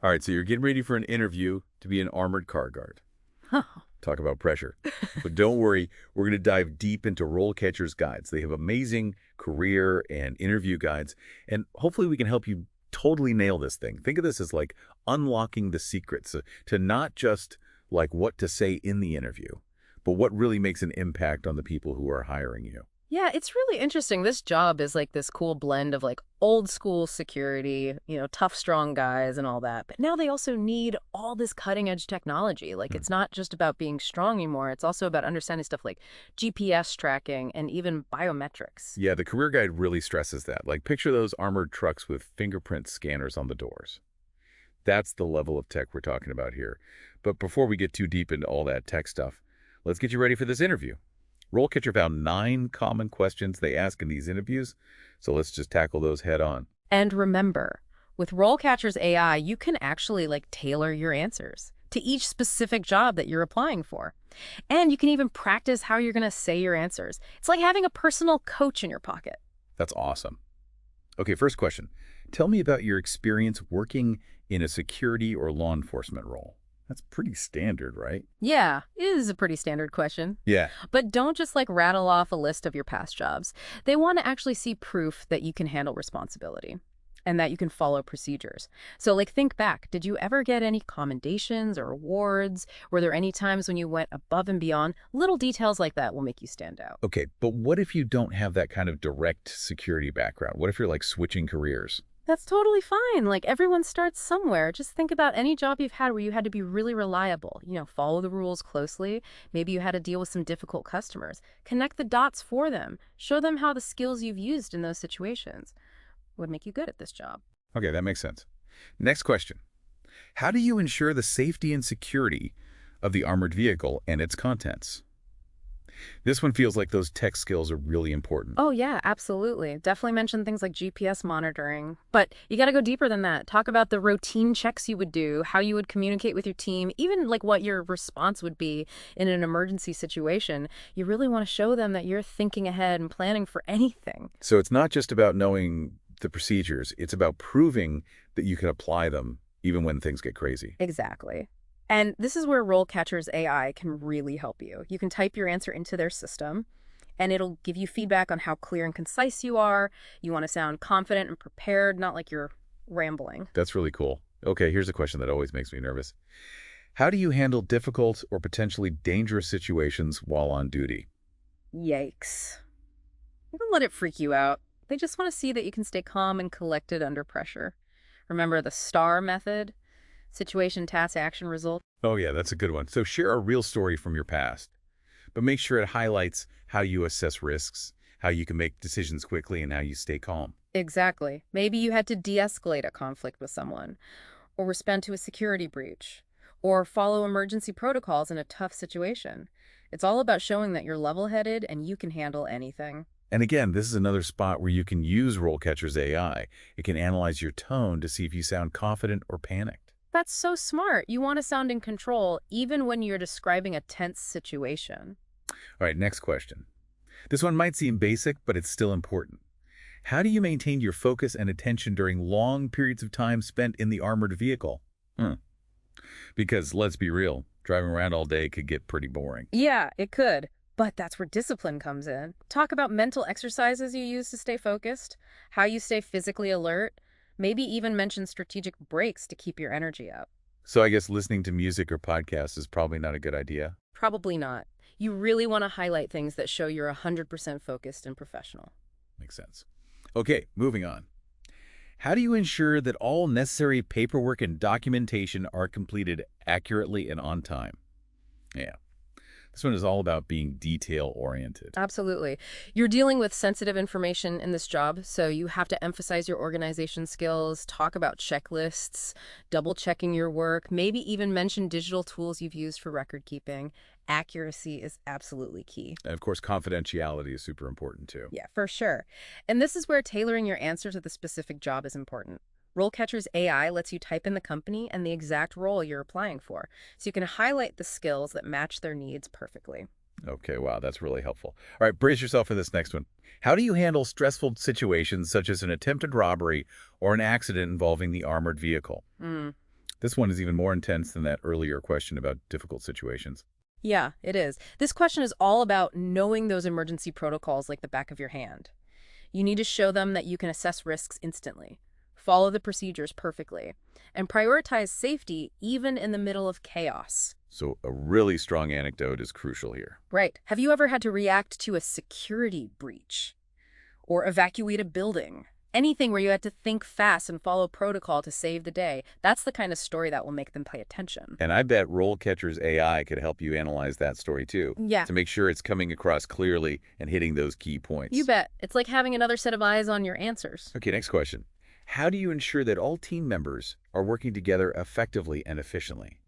All right, so you're getting ready for an interview to be an armored car guard. Talk about pressure. But don't worry, we're going to dive deep into RoleCatcher's guides. They have amazing career and interview guides, and hopefully we can help you totally nail this thing. Think of this as like unlocking the secrets to not just like what to say in the interview, but what really makes an impact on the people who are hiring you. Yeah, it's really interesting. This job is like this cool blend of like old school security, tough, strong guys and all that. But now they also need all this cutting edge technology. Like Hmm. it's not just about being strong anymore. It's also about understanding stuff like GPS tracking and even biometrics. Yeah, the career guide really stresses that. Like picture those armored trucks with fingerprint scanners on the doors. That's the level of tech we're talking about here. But before we get too deep into all that tech stuff, let's get you ready for this interview. RoleCatcher found 9 common questions they ask in these interviews, so let's just tackle those head on. And remember, with RoleCatcher's AI, you can actually like tailor your answers to each specific job that you're applying for. And you can even practice how you're going to say your answers. It's like having a personal coach in your pocket. That's awesome. Okay, first question. Tell me about your experience working in a security or law enforcement role. That's pretty standard, right? Yeah, it is a pretty standard question. Yeah. But don't just like rattle off a list of your past jobs. They want to actually see proof that you can handle responsibility and that you can follow procedures. So like think back, did you ever get any commendations or awards? Were there any times when you went above and beyond? Little details like that will make you stand out. Okay, but what if you don't have that kind of direct security background? What if you're like switching careers? That's totally fine. Like everyone starts somewhere. Just think about any job you've had where you had to be really reliable, follow the rules closely. Maybe you had to deal with some difficult customers. Connect the dots for them. Show them how the skills you've used in those situations would make you good at this job. Okay, that makes sense. Next question. How do you ensure the safety and security of the armored vehicle and its contents? This one feels like those tech skills are really important. Oh, yeah, absolutely. Definitely mention things like GPS monitoring. But you got to go deeper than that. Talk about the routine checks you would do, how you would communicate with your team, even like what your response would be in an emergency situation. You really want to show them that you're thinking ahead and planning for anything. So it's not just about knowing the procedures, it's about proving that you can apply them even when things get crazy. Exactly. And this is where RoleCatcher's AI can really help you. You can type your answer into their system, and it'll give you feedback on how clear and concise you are. You want to sound confident and prepared, not like you're rambling. That's really cool. Okay, here's a question that always makes me nervous. How do you handle difficult or potentially dangerous situations while on duty? Yikes. Don't let it freak you out. They just want to see that you can stay calm and collected under pressure. Remember the STAR method? Situation, task, action, result. Oh yeah, that's a good one. So share a real story from your past, but make sure it highlights how you assess risks, how you can make decisions quickly, and how you stay calm. Exactly. Maybe you had to de-escalate a conflict with someone, or respond to a security breach, or follow emergency protocols in a tough situation. It's all about showing that you're level-headed and you can handle anything. And again, this is another spot where you can use RoleCatcher's AI. It can analyze your tone to see if you sound confident or panicked. That's so smart. You want to sound in control even when you're describing a tense situation. All right, next question. This one might seem basic, but it's still important. How do you maintain your focus and attention during long periods of time spent in the armored vehicle? Because let's be real, driving around all day could get pretty boring. Yeah, it could. But that's where discipline comes in. Talk about mental exercises you use to stay focused, how you stay physically alert, maybe even mention strategic breaks to keep your energy up. So I guess listening to music or podcasts is probably not a good idea. Probably not. You really want to highlight things that show you're 100% focused and professional. Makes sense. Okay, moving on. How do you ensure that all necessary paperwork and documentation are completed accurately and on time? Yeah, this one is all about being detail-oriented. Absolutely. You're dealing with sensitive information in this job, so you have to emphasize your organization skills, talk about checklists, double-checking your work, maybe even mention digital tools you've used for record keeping. Accuracy is absolutely key. And of course, confidentiality is super important too. Yeah, for sure. And this is where tailoring your answer to the specific job is important. RoleCatcher's AI lets you type in the company and the exact role you're applying for, so you can highlight the skills that match their needs perfectly. Okay, wow, that's really helpful. All right, brace yourself for this next one. How do you handle stressful situations such as an attempted robbery or an accident involving the armored vehicle? This one is even more intense than that earlier question about difficult situations. Yeah, it is. This question is all about knowing those emergency protocols like the back of your hand. You need to show them that you can assess risks instantly, follow the procedures perfectly, and prioritize safety even in the middle of chaos. So a really strong anecdote is crucial here. Right. Have you ever had to react to a security breach or evacuate a building? Anything where you had to think fast and follow protocol to save the day. That's the kind of story that will make them pay attention. And I bet RoleCatcher's AI could help you analyze that story too. Yeah. To make sure it's coming across clearly and hitting those key points. You bet. It's like having another set of eyes on your answers. Okay, next question. How do you ensure that all team members are working together effectively and efficiently?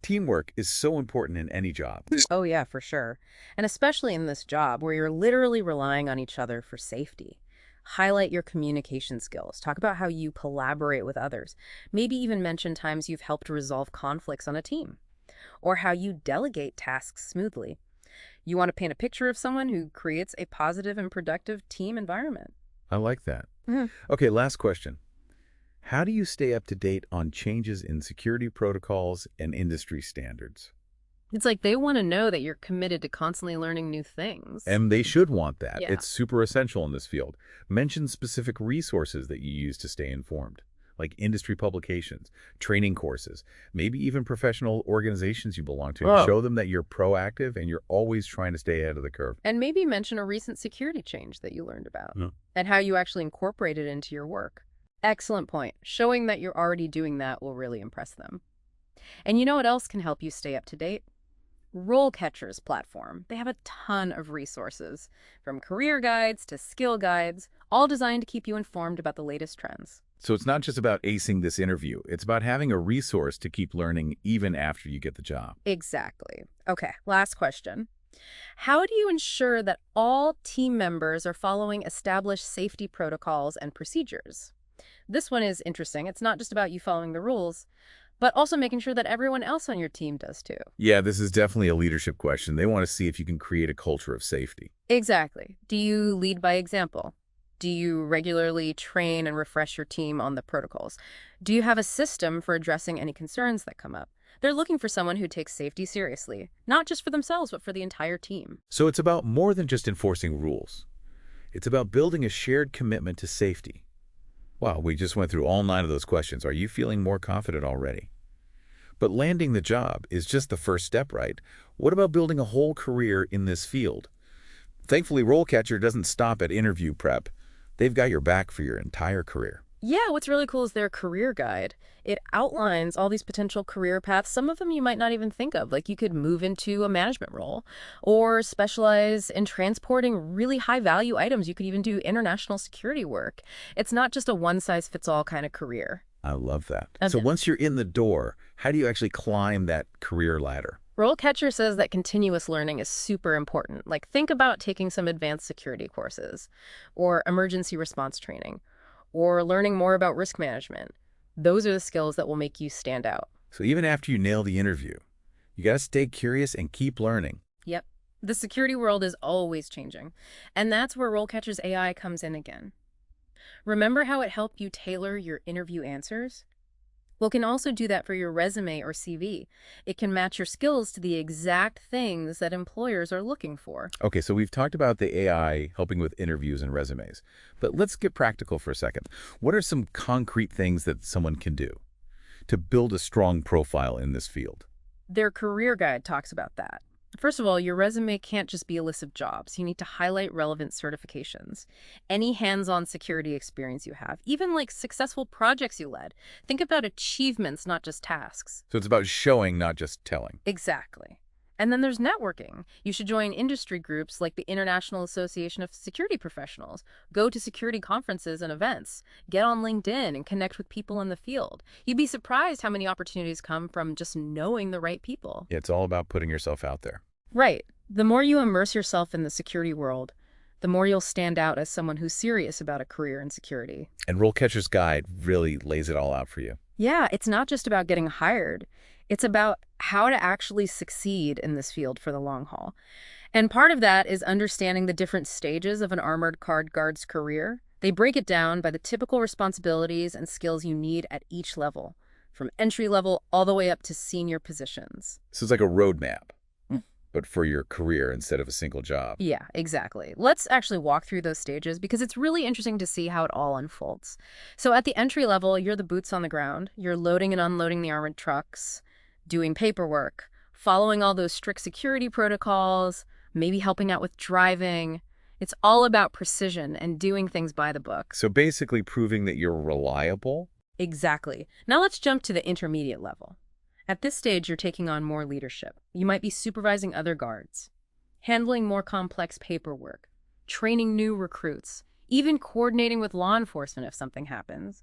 Teamwork is so important in any job. Oh, yeah, for sure. And especially in this job where you're literally relying on each other for safety. Highlight your communication skills. Talk about how you collaborate with others. Maybe even mention times you've helped resolve conflicts on a team. Or how you delegate tasks smoothly. You want to paint a picture of someone who creates a positive and productive team environment. I like that. Mm-hmm. Okay, last question. How do you stay up to date on changes in security protocols and industry standards? It's like they want to know that you're committed to constantly learning new things. And they should want that. Yeah. It's super essential in this field. Mention specific resources that you use to stay informed, like industry publications, training courses, maybe even professional organizations you belong to. Oh. Show them that you're proactive and you're always trying to stay ahead of the curve. And maybe mention a recent security change that you learned about Yeah. and how you actually incorporate it into your work. Excellent point. Showing that you're already doing that will really impress them. And you know what else can help you stay up to date? RoleCatcher's platform. They have a ton of resources, from career guides to skill guides, all designed to keep you informed about the latest trends. So it's not just about acing this interview. It's about having a resource to keep learning even after you get the job. Exactly. Okay, last question. How do you ensure that all team members are following established safety protocols and procedures? This one is interesting. It's not just about you following the rules, but also making sure that everyone else on your team does too. Yeah, this is definitely a leadership question. They want to see if you can create a culture of safety. Exactly. Do you lead by example? Do you regularly train and refresh your team on the protocols? Do you have a system for addressing any concerns that come up? They're looking for someone who takes safety seriously, not just for themselves, but for the entire team. So it's about more than just enforcing rules. It's about building a shared commitment to safety. Wow, we just went through all 9 of those questions. Are you feeling more confident already? But landing the job is just the first step, right? What about building a whole career in this field? Thankfully, RoleCatcher doesn't stop at interview prep. They've got your back for your entire career. Yeah, what's really cool is their career guide. It outlines all these potential career paths, some of them you might not even think of, like you could move into a management role or specialize in transporting really high-value items. You could even do international security work. It's not just a one-size-fits-all kind of career. I love that. Okay. So once you're in the door, how do you actually climb that career ladder? RoleCatcher says that continuous learning is super important. Like, think about taking some advanced security courses or emergency response training or learning more about risk management. Those are the skills that will make you stand out. So even after you nail the interview, you got to stay curious and keep learning. Yep. The security world is always changing. And that's where RoleCatcher's AI comes in again. Remember how it helped you tailor your interview answers? Well, it can also do that for your resume or CV. It can match your skills to the exact things that employers are looking for. Okay, so we've talked about the AI helping with interviews and resumes, but let's get practical for a second. What are some concrete things that someone can do to build a strong profile in this field? Their career guide talks about that. First of all, your resume can't just be a list of jobs. You need to highlight relevant certifications, any hands-on security experience you have, even like successful projects you led. Think about achievements, not just tasks. So it's about showing, not just telling. Exactly. And then there's networking. You should join industry groups like the International Association of Security Professionals, go to security conferences and events, get on LinkedIn and connect with people in the field. You'd be surprised how many opportunities come from just knowing the right people. Yeah, it's all about putting yourself out there. Right. The more you immerse yourself in the security world, the more you'll stand out as someone who's serious about a career in security. And RoleCatcher's guide really lays it all out for you. Yeah, it's not just about getting hired. It's about how to actually succeed in this field for the long haul. And part of that is understanding the different stages of an Armored Car Guard's career. They break it down by the typical responsibilities and skills you need at each level, from entry level all the way up to senior positions. So it's like a roadmap, but for your career instead of a single job. Yeah, exactly. Let's actually walk through those stages because it's really interesting to see how it all unfolds. So at the entry level, you're the boots on the ground. You're loading and unloading the armored trucks, doing paperwork, following all those strict security protocols, maybe helping out with driving. It's all about precision and doing things by the book. So basically proving that you're reliable. Exactly. Now let's jump to the intermediate level. At this stage, you're taking on more leadership. You might be supervising other guards, handling more complex paperwork, training new recruits, even coordinating with law enforcement if something happens.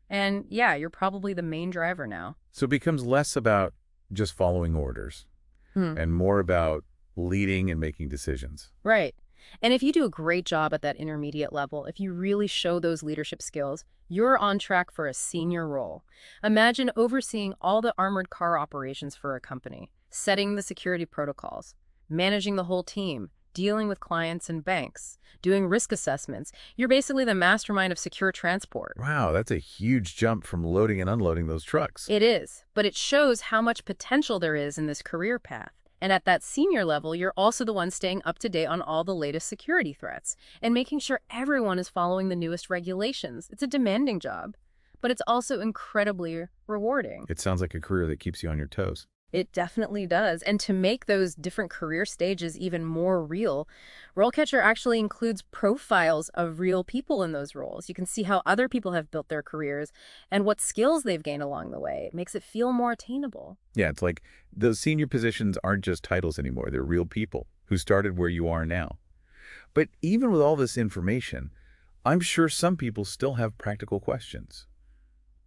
And yeah, you're probably the main driver now. So it becomes less about just following orders and more about leading and making decisions. Right. And if you do a great job at that intermediate level, if you really show those leadership skills, you're on track for a senior role. Imagine overseeing all the armored car operations for a company, setting the security protocols, managing the whole team, dealing with clients and banks, doing risk assessments. You're basically the mastermind of secure transport. Wow, that's a huge jump from loading and unloading those trucks. It is, but it shows how much potential there is in this career path. And at that senior level, you're also the one staying up to date on all the latest security threats and making sure everyone is following the newest regulations. It's a demanding job, but it's also incredibly rewarding. It sounds like a career that keeps you on your toes. It definitely does. And to make those different career stages even more real, RoleCatcher actually includes profiles of real people in those roles. You can see how other people have built their careers and what skills they've gained along the way. It makes it feel more attainable. Yeah, it's like those senior positions aren't just titles anymore. They're real people who started where you are now. But even with all this information, I'm sure some people still have practical questions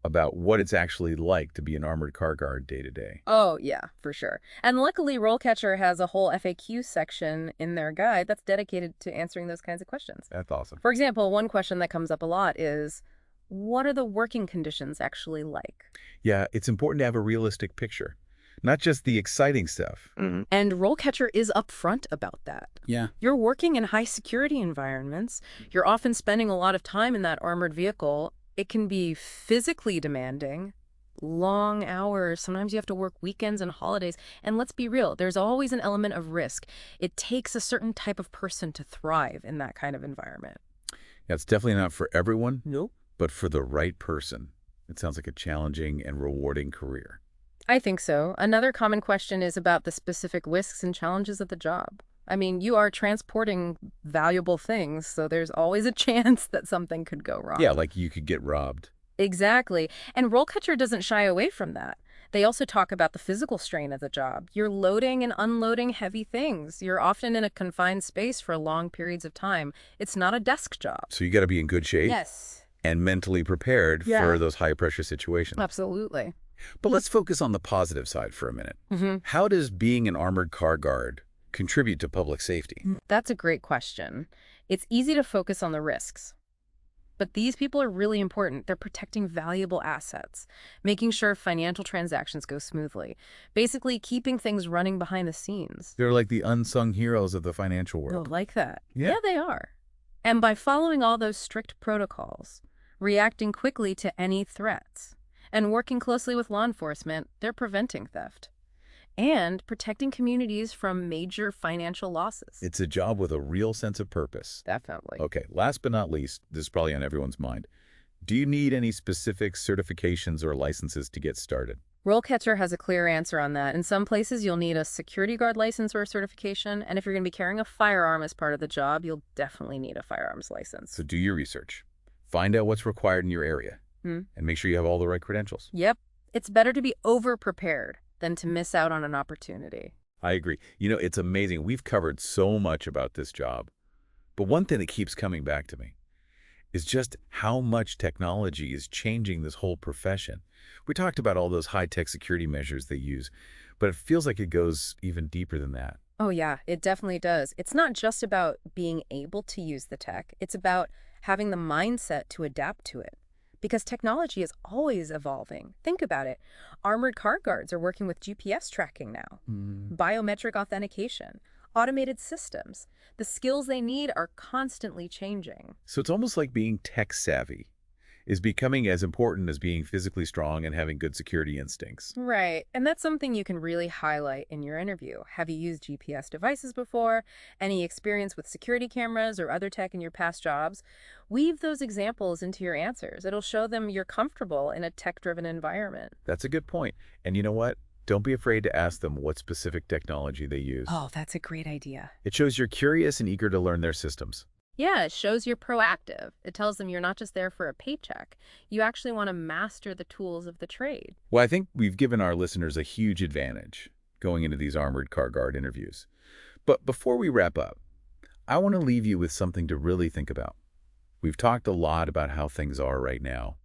about what it's actually like to be an armored car guard day to day. Oh, yeah, for sure. And luckily, RoleCatcher has a whole FAQ section in their guide that's dedicated to answering those kinds of questions. That's awesome. For example, one question that comes up a lot is, what are the working conditions actually like? Yeah, it's important to have a realistic picture, not just the exciting stuff. And RoleCatcher is upfront about that. Yeah. You're working in high security environments. You're often spending a lot of time in that armored vehicle. It can be physically demanding, long hours. Sometimes you have to work weekends and holidays. And let's be real, there's always an element of risk. It takes a certain type of person to thrive in that kind of environment. Yeah, it's definitely not for everyone, Nope. but for the right person. It sounds like a challenging and rewarding career. I think so. Another common question is about the specific risks and challenges of the job. I mean, you are transporting valuable things, so there's always a chance that something could go wrong. Yeah, like you could get robbed. Exactly. And RoleCatcher doesn't shy away from that. They also talk about the physical strain of the job. You're loading and unloading heavy things. You're often in a confined space for long periods of time. It's not a desk job. So you got to be in good shape and mentally prepared for those high-pressure situations. Absolutely. But let's focus on the positive side for a minute. How does being an armored car guard contribute to public safety? That's a great question. It's easy to focus on the risks. But these people are really important. They're protecting valuable assets, making sure financial transactions go smoothly, basically keeping things running behind the scenes. They're like the unsung heroes of the financial Oh, world. like that. Yeah. Yeah, they are. And by following all those strict protocols, reacting quickly to any threats, and working closely with law enforcement, they're preventing theft and protecting communities from major financial losses. It's a job with a real sense of purpose. Definitely. Okay, last but not least, this is probably on everyone's mind. Do you need any specific certifications or licenses to get started? RoleCatcher has a clear answer on that. In some places, you'll need a security guard license or a certification, and if you're going to be carrying a firearm as part of the job, you'll definitely need a firearms license. So do your research. Find out what's required in your area, and make sure you have all the right credentials. Yep. It's better to be over-prepared than to miss out on an opportunity. I agree. You know, it's amazing. We've covered so much about this job. But one thing that keeps coming back to me is just how much technology is changing this whole profession. We talked about all those high-tech security measures they use, but it feels like it goes even deeper than that. Oh, yeah, it definitely does. It's not just about being able to use the tech. It's about having the mindset to adapt to it. Because technology is always evolving. Think about it. Armored car guards are working with GPS tracking now, biometric authentication, automated systems. The skills they need are constantly changing. So it's almost like being tech savvy. is becoming as important as being physically strong and having good security instincts. Right. And that's something you can really highlight in your interview. Have you used GPS devices before? Any experience with security cameras or other tech in your past jobs? Weave those examples into your answers. It'll show them you're comfortable in a tech-driven environment. That's a good point. And you know what? Don't be afraid to ask them what specific technology they use. Oh, that's a great idea. It shows you're curious and eager to learn their systems. Yeah, it shows you're proactive. It tells them you're not just there for a paycheck. You actually want to master the tools of the trade. Well, I think we've given our listeners a huge advantage going into these Armored Car Guard interviews. But before we wrap up, I want to leave you with something to really think about. We've talked a lot about how things are right now.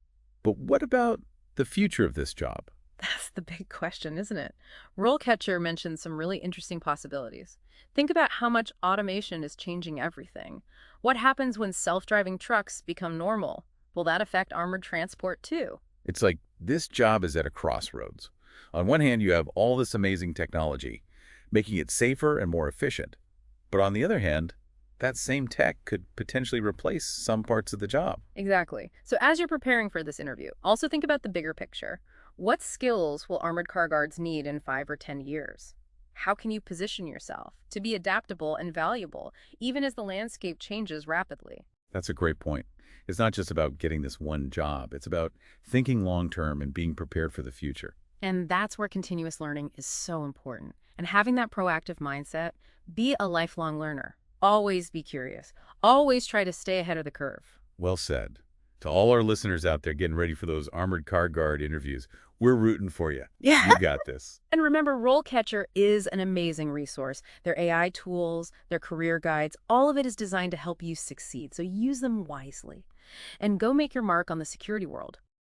But what about the future of this job? That's the big question, isn't it? RoleCatcher mentioned some really interesting possibilities. Think about how much automation is changing everything. What happens when self-driving trucks become normal? Will that affect armored transport too? It's like this job is at a crossroads. On one hand, you have all this amazing technology, making it safer and more efficient. But on the other hand, that same tech could potentially replace some parts of the job. Exactly. So as you're preparing for this interview, also think about the bigger picture. What skills will armored car guards need in 5 or 10 years? How can you position yourself to be adaptable and valuable, even as the landscape changes rapidly? That's a great point. It's not just about getting this one job. It's about thinking long-term and being prepared for the future. And that's where continuous learning is so important. And having that proactive mindset, be a lifelong learner. Always be curious. Always try to stay ahead of the curve. Well said. To all our listeners out there getting ready for those Armored Car Guard interviews, we're rooting for you. Yeah. You got this. And remember, RoleCatcher is an amazing resource. Their AI tools, their career guides, all of it is designed to help you succeed. So use them wisely. And go make your mark on the security world.